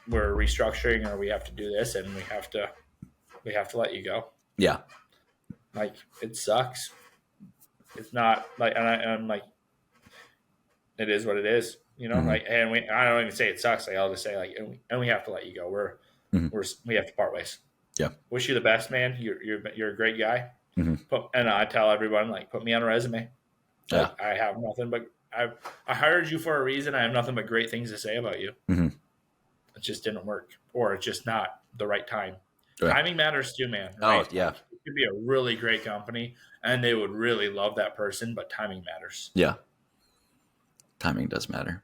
we're restructuring, or we have to do this, and we have to let you go. Yeah. Like it sucks. It's not like, I'm like, it is what it is, Mm-hmm. Like, and I don't even say it sucks. Like, I'll just say like, and we have to let you go. Mm-hmm. We have to part ways. Yeah. Wish you the best, man. You're a great guy. Mm-hmm. And I tell everyone like, put me on a resume. Yeah. Like I have nothing but I hired you for a reason. I have nothing but great things to say about you. Mm-hmm. It just didn't work, or it's just not the right time. Yeah. Timing matters too, man. Oh, Right? yeah. Like, it could be a really great company, and they would really love that person, but timing matters. Yeah. Timing does matter.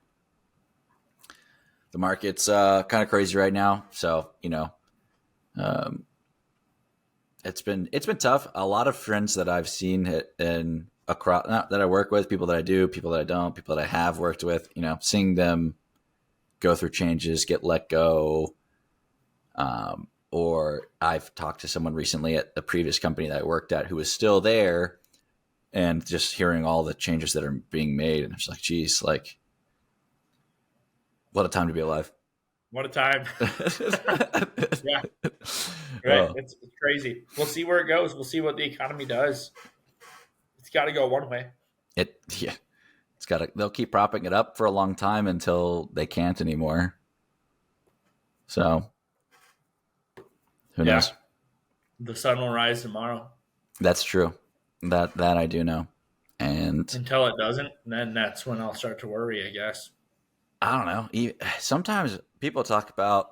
The market's kind of crazy right now, so um, it's been tough. A lot of friends that I've seen and across that I work with, people that I do, people that I don't, people that I have worked with, seeing them go through changes, get let go. Or I've talked to someone recently at the previous company that I worked at who was still there, and just hearing all the changes that are being made, and it's like, geez, like what a time to be alive. What a time! Yeah, right. Oh, It's crazy. We'll see where it goes. We'll see what the economy does. It's got to go one way. yeah, they'll keep propping it up for a long time until they can't anymore. So who Yeah, knows? the sun will rise tomorrow. That's true. That I do know. And Until it doesn't, then that's when I'll start to worry, I guess. I don't know. Sometimes people talk about,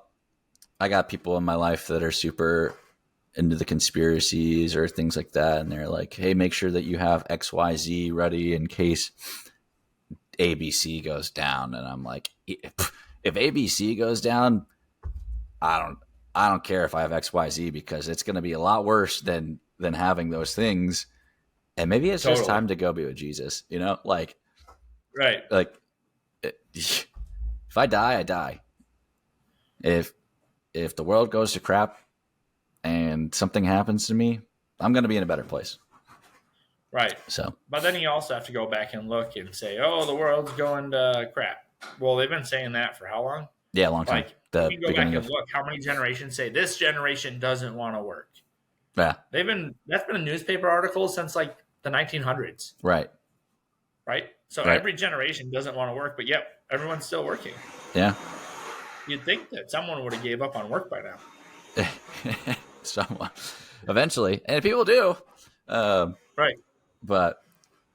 I got people in my life that are super into the conspiracies or things like that. And they're like, hey, make sure that you have XYZ ready in case ABC goes down. And I'm like, if ABC goes down, I don't care if I have XYZ, because it's going to be a lot worse than having those things. And maybe it's just Totally. time to go be with Jesus, like Right. if I die, I die. If the world goes to crap and something happens to me, I'm going to be in a better place. Right. So, But then you also have to go back and look and say, oh, the world's going to crap. Well, they've been saying that for how long? yeah, a long time. Like, The you can go back beginning and of, look how many generations say this generation doesn't want to work. yeah, That's been a newspaper article since like the 1900s, right. right? So Right. every generation doesn't want to work, but yep, everyone's still working. Yeah. You'd think that someone would have gave up on work by now. Someone eventually, and people do. Right. But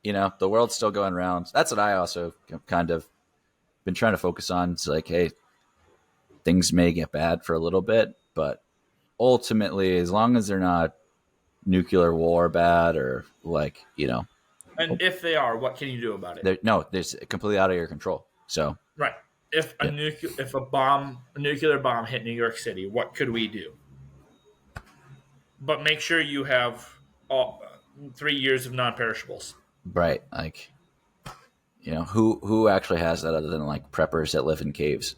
the world's still going round. That's what I also kind of been trying to focus on. It's like, hey, things may get bad for a little bit, but ultimately, as long as they're not nuclear war bad or like, And if they are, what can you do about it? there's completely out of your control. So, Right. If a nuclear bomb hit New York City, what could we do? But make sure you have all 3 years of non-perishables. right. Like, who actually has that other than like preppers that live in caves?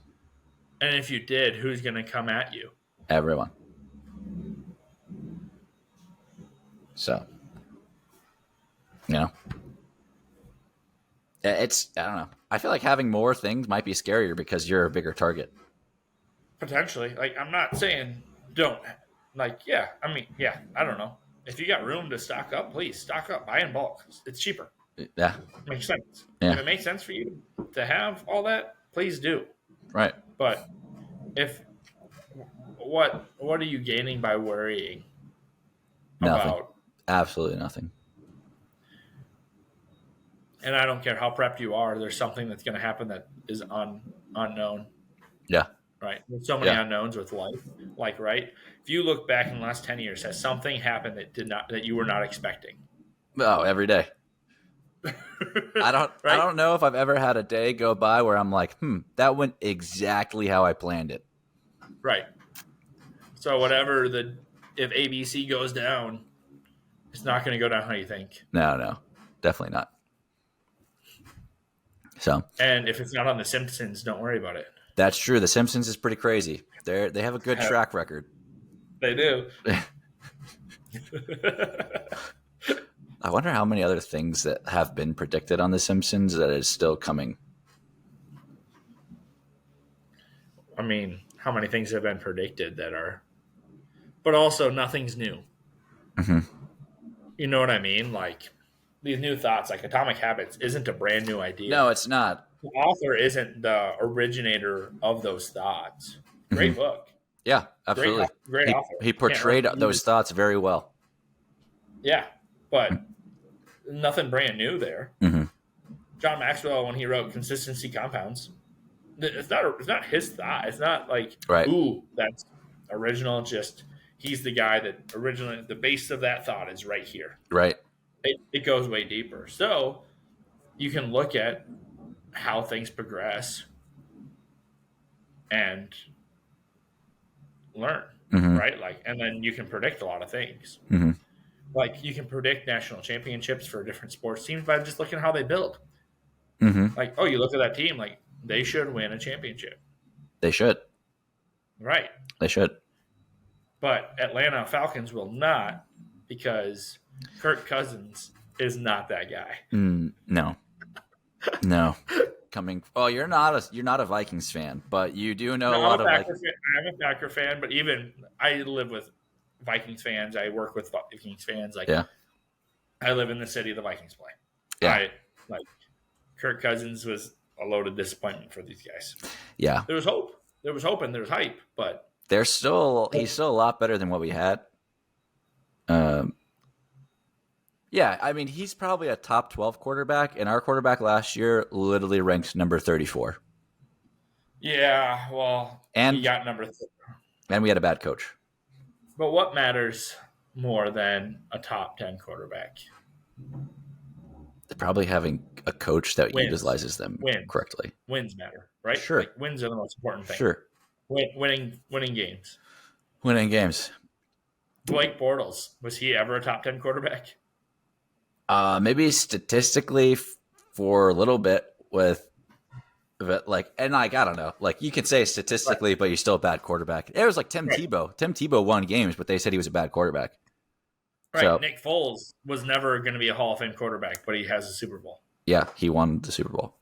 And if you did, who's going to come at you? Everyone. So, it's, I don't know. I feel like having more things might be scarier because you're a bigger target. Potentially. Like, I'm not saying don't. Like, yeah. I mean, yeah. I don't know. If you got room to stock up, please stock up. Buy in bulk. It's cheaper. Yeah. Makes sense. Yeah. If it makes sense for you to have all that, please do. Right. But if what are you gaining by worrying Nothing. about? Absolutely nothing. And I don't care how prepped you are. There's something that's going to happen that is unknown. Yeah. Right. There's so many unknowns with life. Like, right. If you look back in the last 10 years, has something happened that you were not expecting? Oh, every day. I don't know if I've ever had a day go by where I'm like, that went exactly how I planned it. Right. So if ABC goes down, it's not going to go down how you think. No, definitely not. So, and if it's not on The Simpsons, don't worry about it. That's true. The Simpsons is pretty crazy. They have a good track record. They do. I wonder how many other things that have been predicted on The Simpsons that is still coming. I mean, how many things have been predicted that are, but also nothing's new. Mm-hmm. You know what I mean? Like these new thoughts, like Atomic Habits, isn't a brand new idea. No, it's not. The author isn't the originator of those thoughts. Great book. Yeah, absolutely. Great author. He portrayed those thoughts very well. Yeah, but nothing brand new there. Mm-hmm. John Maxwell, when he wrote Consistency Compounds, it's not his thought. It's not like, ooh, that's original. Just he's the guy that originally, the base of that thought is right here. Right. It goes way deeper. So you can look at how things progress and learn, right? Like, and then you can predict a lot of things. Mm-hmm. Like you can predict national championships for different sports teams by just looking at how they build. Mm-hmm. Like, oh, you look at that team, like they should win a championship. They should. Right. They should. But Atlanta Falcons will not because Kirk Cousins is not that guy. No. You're not a Vikings fan, but you do know a lot of I'm a Packer fan, but even I live with Vikings fans. I work with Vikings fans. Like, I live in the city the Vikings play. Yeah. Kirk Cousins was a loaded disappointment for these guys. Yeah. There was hope. There was hope and there was hype, but he's still a lot better than what we had. Yeah, I mean, he's probably a top 12 quarterback, and our quarterback last year literally ranked number 34. Yeah, well, he got number 3. And we had a bad coach. But what matters more than a top 10 quarterback? Probably having a coach that utilizes them correctly. Wins matter, right? Sure. Like, wins are the most important thing. Sure. Winning games. Winning games. Blake Bortles, was he ever a top 10 quarterback? Maybe statistically for a little bit I don't know. Like you could say statistically, but you're still a bad quarterback. It was like Tim Tebow. Tim Tebow won games, but they said he was a bad quarterback. Right. So Nick Foles was never going to be a Hall of Fame quarterback, but he has a Super Bowl. yeah, he won the Super Bowl.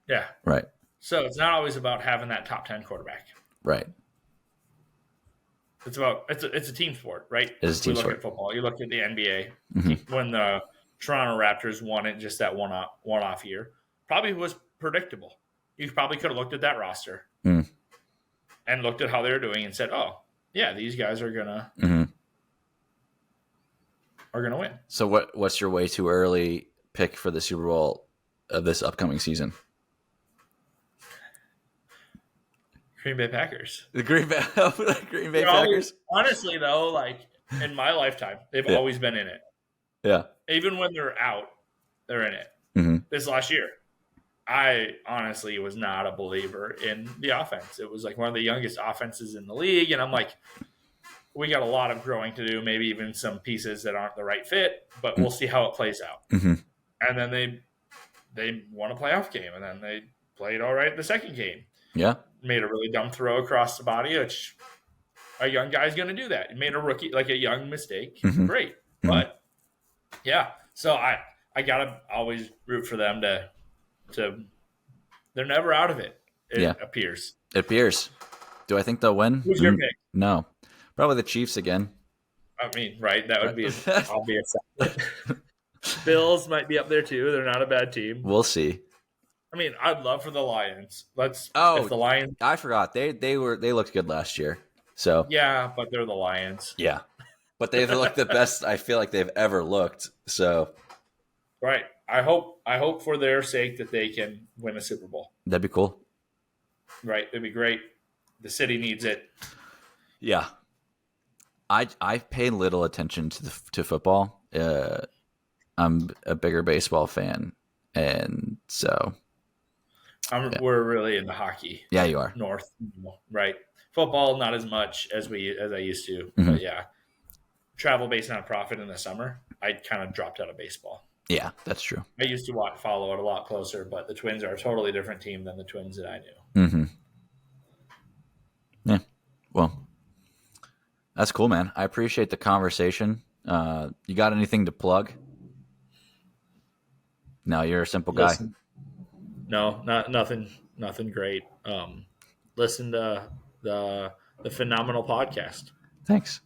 Yeah. Right. So it's not always about having that top 10 quarterback. Right. It's about it's a team sport, right? It is a team we look sport. at football. You look at the NBA Mm-hmm. when the Toronto Raptors won it just that one-off year. Probably was predictable. You probably could have looked at that roster Mm. and looked at how they were doing and said, "Oh, yeah, these guys are gonna Mm-hmm. win." So what's your way too early pick for the Super Bowl of this upcoming season? Green Bay Packers. The Green Bay Packers. Honestly, though, like in my lifetime, they've Yeah. always been in it. Yeah. Even when they're out, they're in it. Mm-hmm. This last year, I honestly was not a believer in the offense. It was like one of the youngest offenses in the league, and I'm like, we got a lot of growing to do, maybe even some pieces that aren't the right fit, but we'll see how it plays out. Mm-hmm. And then they won a playoff game, and then they played all right the second game. Yeah. Made a really dumb throw across the body, which a young guy's going to do that. He made a rookie, like a young mistake. Mm-hmm. Great. Mm-hmm. But, yeah. So I got to always root for them to they're never out of it, it appears. It appears. Do I think they'll win? Who's your pick? No. Probably the Chiefs again. I mean, right. That would be obvious. Bills might be up there too. They're not a bad team. We'll see. I mean, I'd love for the Lions. If the Lions. I forgot. They looked good last year. So yeah, but they're the Lions. Yeah. But they've looked the best I feel like they've ever looked. So right. I hope for their sake that they can win a Super Bowl. That'd be cool. Right. It'd be great. The city needs it. Yeah. I pay little attention to football. I'm a bigger baseball fan, and so we're really into hockey. Yeah, you are. North, right? Football, not as much as I used to. Mm-hmm. But yeah, travel-based nonprofit in the summer, I kind of dropped out of baseball. Yeah, that's true. I used to follow it a lot closer, but the Twins are a totally different team than the Twins that I knew. Mm-hmm. Yeah. Well, that's cool, man. I appreciate the conversation. You got anything to plug? No, you're a simple guy. No, nothing great. Listen to the Phenomenal podcast. Thanks.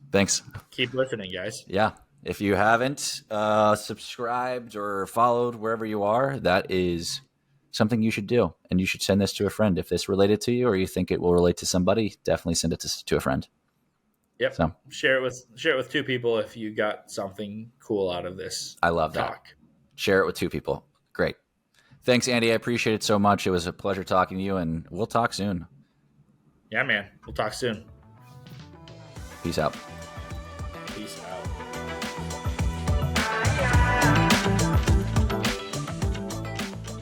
Keep listening, guys. Yeah. If you haven't subscribed or followed wherever you are, that is something you should do. And you should send this to a friend. If this related to you or you think it will relate to somebody, definitely send it to a friend. Yep. So share it with two people if you got something cool out of this. I love talk. That. Share it with two people. Great. Thanks, Andy. I appreciate it so much. It was a pleasure talking to you, and we'll talk soon. Yeah, man. We'll talk soon. Peace out. Peace out.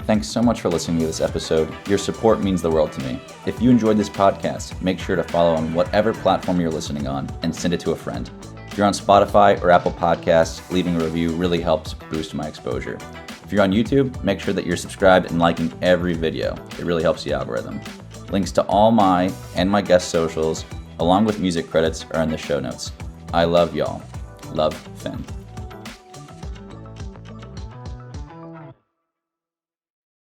Thanks so much for listening to this episode. Your support means the world to me. If you enjoyed this podcast, make sure to follow on whatever platform you're listening on and send it to a friend. If you're on Spotify or Apple Podcasts, leaving a review really helps boost my exposure. If you're on YouTube, make sure that you're subscribed and liking every video. It really helps the algorithm. Links to all my and my guest socials, along with music credits, are in the show notes. I love y'all. Love, Phen.